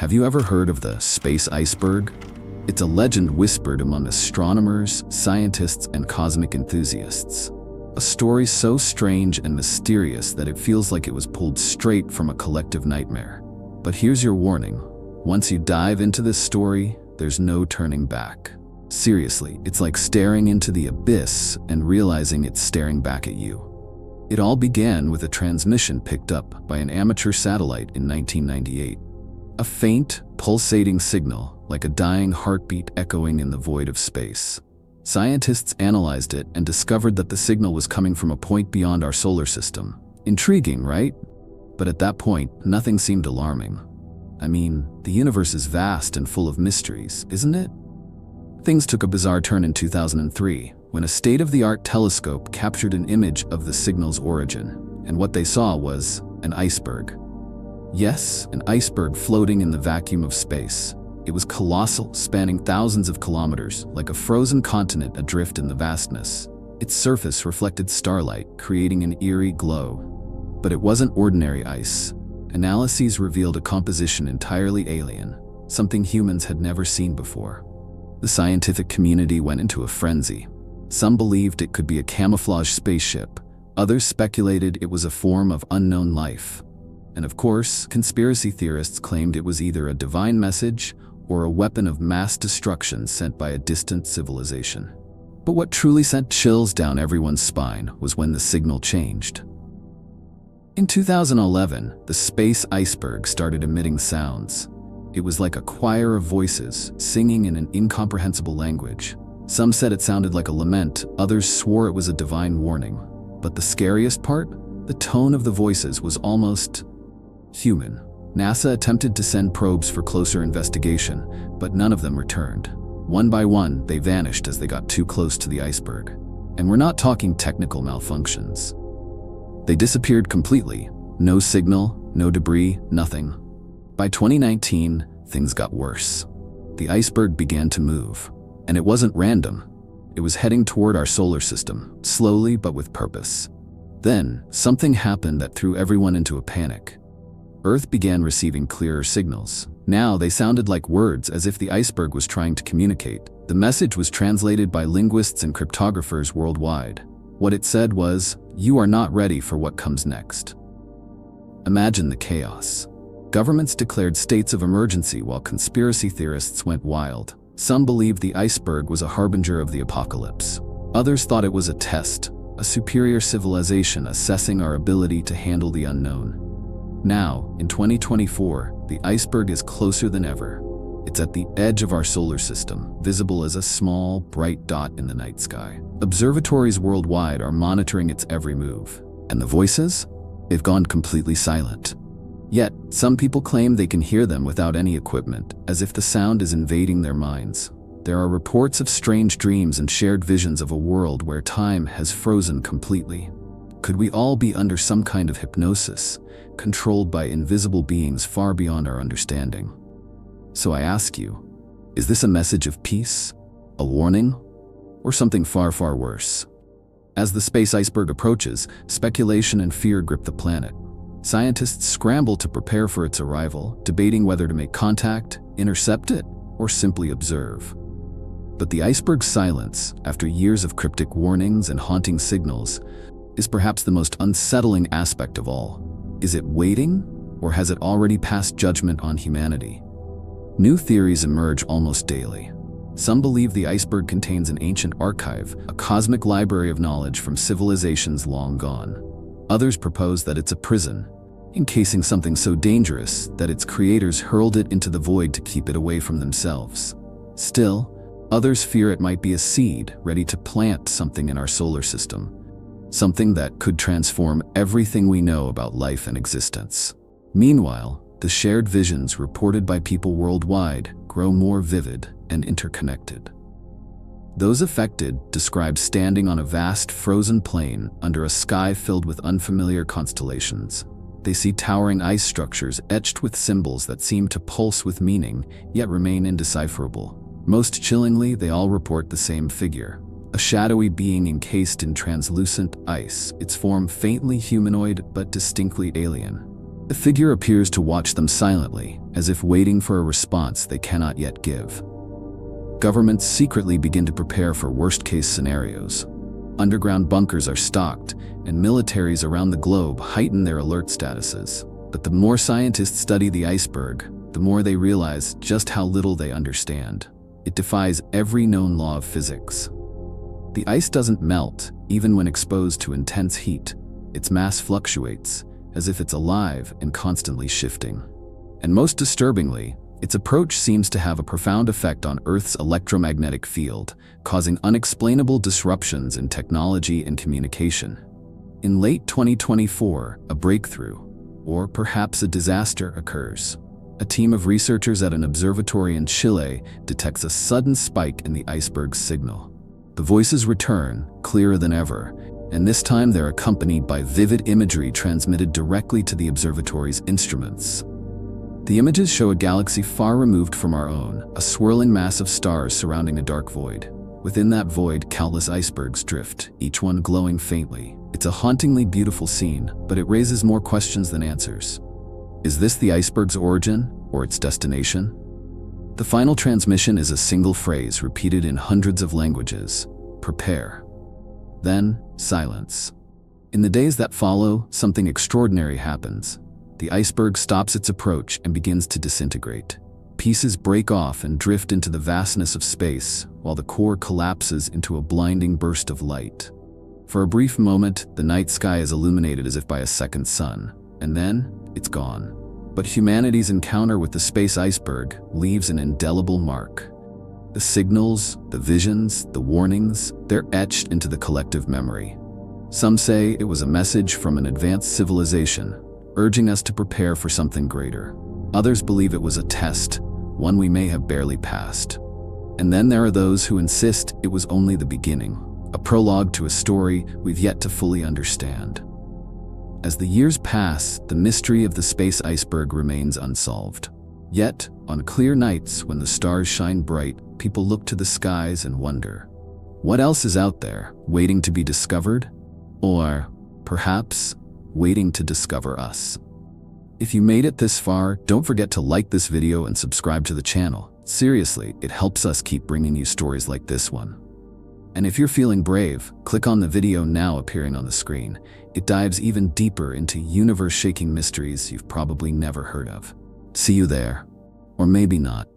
Have you ever heard of the space iceberg? It's a legend whispered among astronomers, scientists, and cosmic enthusiasts. A story so strange and mysterious that it feels like it was pulled straight from a collective nightmare. But here's your warning. Once you dive into this story, there's no turning back. Seriously, it's like staring into the abyss and realizing it's staring back at you. It all began with a transmission picked up by an amateur satellite in 1998. A faint, pulsating signal, like a dying heartbeat echoing in the void of space. Scientists analyzed it and discovered that the signal was coming from a point beyond our solar system. Intriguing, right? But at that point, nothing seemed alarming. I mean, the universe is vast and full of mysteries, isn't it? Things took a bizarre turn in 2003, when a state-of-the-art telescope captured an image of the signal's origin, and what they saw was an iceberg. Yes, an iceberg floating in the vacuum of space. It was colossal, spanning thousands of kilometers, like a frozen continent adrift in the vastness. Its surface reflected starlight, creating an eerie glow. But it wasn't ordinary ice. Analyses revealed a composition entirely alien, something humans had never seen before. The scientific community went into a frenzy. Some believed it could be a camouflage spaceship. Others speculated it was a form of unknown life. And of course, conspiracy theorists claimed it was either a divine message or a weapon of mass destruction sent by a distant civilization. But what truly sent chills down everyone's spine was when the signal changed. In 2011, the space iceberg started emitting sounds. It was like a choir of voices, singing in an incomprehensible language. Some said it sounded like a lament, others swore it was a divine warning. But the scariest part? The tone of the voices was almost human. NASA attempted to send probes for closer investigation, but none of them returned. One by one, they vanished as they got too close to the iceberg. And we're not talking technical malfunctions. They disappeared completely. No signal, no debris, nothing. By 2019, things got worse. The iceberg began to move. And it wasn't random. It was heading toward our solar system, slowly but with purpose. Then, something happened that threw everyone into a panic. Earth began receiving clearer signals. Now they sounded like words, as if the iceberg was trying to communicate. The message was translated by linguists and cryptographers worldwide. What it said was, "You are not ready for what comes next." Imagine the chaos. Governments declared states of emergency while conspiracy theorists went wild. Some believed the iceberg was a harbinger of the apocalypse. Others thought it was a test, a superior civilization assessing our ability to handle the unknown. Now, in 2024, the iceberg is closer than ever. It's at the edge of our solar system, visible as a small, bright dot in the night sky. Observatories worldwide are monitoring its every move. And the voices? They've gone completely silent. Yet, some people claim they can hear them without any equipment, as if the sound is invading their minds. There are reports of strange dreams and shared visions of a world where time has frozen completely. Could we all be under some kind of hypnosis, controlled by invisible beings far beyond our understanding? So I ask you, is this a message of peace, a warning, or something far, far worse? As the space iceberg approaches, speculation and fear grip the planet. Scientists scramble to prepare for its arrival, debating whether to make contact, intercept it, or simply observe. But the iceberg's silence, after years of cryptic warnings and haunting signals, is perhaps the most unsettling aspect of all. Is it waiting, or has it already passed judgment on humanity? New theories emerge almost daily. Some believe the iceberg contains an ancient archive, a cosmic library of knowledge from civilizations long gone. Others propose that it's a prison, encasing something so dangerous that its creators hurled it into the void to keep it away from themselves. Still, others fear it might be a seed ready to plant something in our solar system. Something that could transform everything we know about life and existence. Meanwhile, the shared visions reported by people worldwide grow more vivid and interconnected. Those affected describe standing on a vast frozen plain under a sky filled with unfamiliar constellations. They see towering ice structures etched with symbols that seem to pulse with meaning, yet remain indecipherable. Most chillingly, they all report the same figure. A shadowy being encased in translucent ice, its form faintly humanoid but distinctly alien. The figure appears to watch them silently, as if waiting for a response they cannot yet give. Governments secretly begin to prepare for worst-case scenarios. Underground bunkers are stocked, and militaries around the globe heighten their alert statuses. But the more scientists study the iceberg, the more they realize just how little they understand. It defies every known law of physics. The ice doesn't melt, even when exposed to intense heat. Its mass fluctuates, as if it's alive and constantly shifting. And most disturbingly, its approach seems to have a profound effect on Earth's electromagnetic field, causing unexplainable disruptions in technology and communication. In late 2024, a breakthrough, or perhaps a disaster, occurs. A team of researchers at an observatory in Chile detects a sudden spike in the iceberg's signal. The voices return, clearer than ever, and this time they're accompanied by vivid imagery transmitted directly to the observatory's instruments. The images show a galaxy far removed from our own, a swirling mass of stars surrounding a dark void. Within that void, countless icebergs drift, each one glowing faintly. It's a hauntingly beautiful scene, but it raises more questions than answers. Is this the iceberg's origin, or its destination? The final transmission is a single phrase repeated in hundreds of languages: prepare. Then, silence. In the days that follow, something extraordinary happens. The iceberg stops its approach and begins to disintegrate. Pieces break off and drift into the vastness of space, while the core collapses into a blinding burst of light. For a brief moment, the night sky is illuminated as if by a second sun, and then it's gone. But humanity's encounter with the space iceberg leaves an indelible mark. The signals, the visions, the warnings, they're etched into the collective memory. Some say it was a message from an advanced civilization, urging us to prepare for something greater. Others believe it was a test, one we may have barely passed. And then there are those who insist it was only the beginning, a prologue to a story we've yet to fully understand. As the years pass, the mystery of the space iceberg remains unsolved. Yet, on clear nights when the stars shine bright, people look to the skies and wonder, what else is out there, waiting to be discovered? Or, perhaps, waiting to discover us? If you made it this far, don't forget to like this video and subscribe to the channel. Seriously, it helps us keep bringing you stories like this one. And if you're feeling brave, click on the video now appearing on the screen. It dives even deeper into universe-shaking mysteries you've probably never heard of. See you there. Or maybe not.